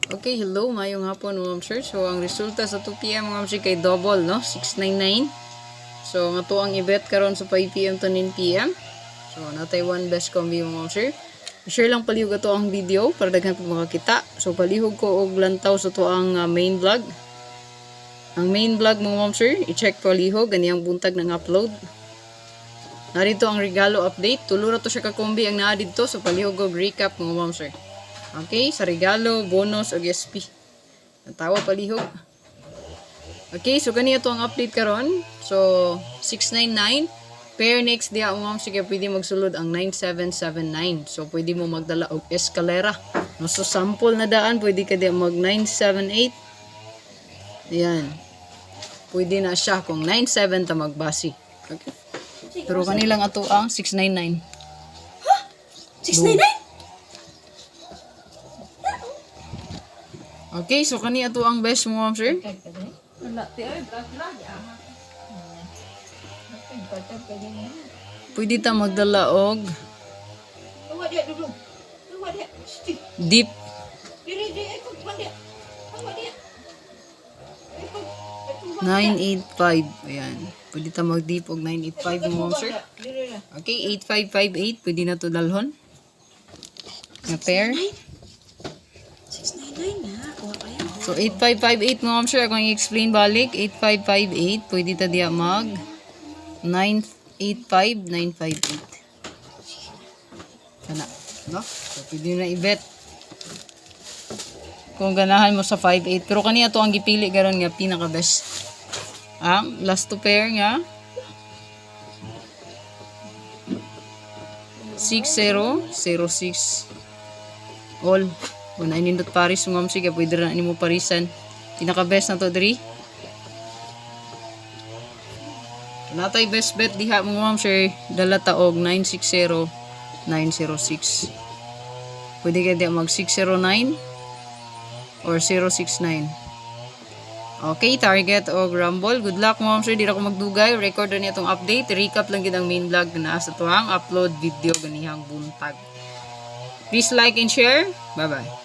Okay, hello, mayong hapon mga sir. So, ang resulta sa 2 PM mga sir kay double, no? 699. So, nga to ang ibet karon sa 5 PM to 9 PM. So, natay one best combi mga sir. Share lang palihog ato ang video para daghan po makakita. So, palihog ko og lantaw sa to ang main vlog. Ang main vlog mga sir, i-check palihog ganiyang buntag nang upload. Narito ang regalo update. Tulo ra to siya ka combi ang naa didto. So, palihog og recap mga sir. Okay, sa regalo, bonus, o SP. Natawa palihog. Okay, so ganito ang update karon. So, 699. Pair next dia, sige, pwede magsulod ang 9779. So, pwede mo magdala og eskalera. No, so, sample na daan, pwede ka dia mag 978. Yan. Pwede na siya kung 97 ta magbasi. Okay. Pero kanilang ato ang 699. Ha? 699? Okay, so kani ato ang best mo, ma'am sir. Pwede ta magdala og deep 985. Ayan. Pwede ta mag deep og 985 mo, ma'am sir. Okay, 8558 pwede na to dalhon. Na pair. 699 na. So, 8558 mo, ma'am sir. Ako i-explain balik. 8558. Pwede ta diya mag 985, 958. Kana. No? So, pwede na i-bet. Kung ganahan mo sa 58. Pero kaniya to ang gipili garon nga pinaka-best. Ang last to pair nga 6006 all. Kung nainindot paris mo ma'am sige, pwede rin mo parisan. Pinaka-best na to, Dri. Natay best bet diha mo ma'am sir. Dala taog 960906. Pwede ka diha mag 609 or 069. Okay, target o rumble. Good luck ma'am sir. Di ako magdugay. Record na niya itong update. Recap lang din ang main vlog na nasa tuwang upload video ganihang buntag. Please like and share. Bye-bye.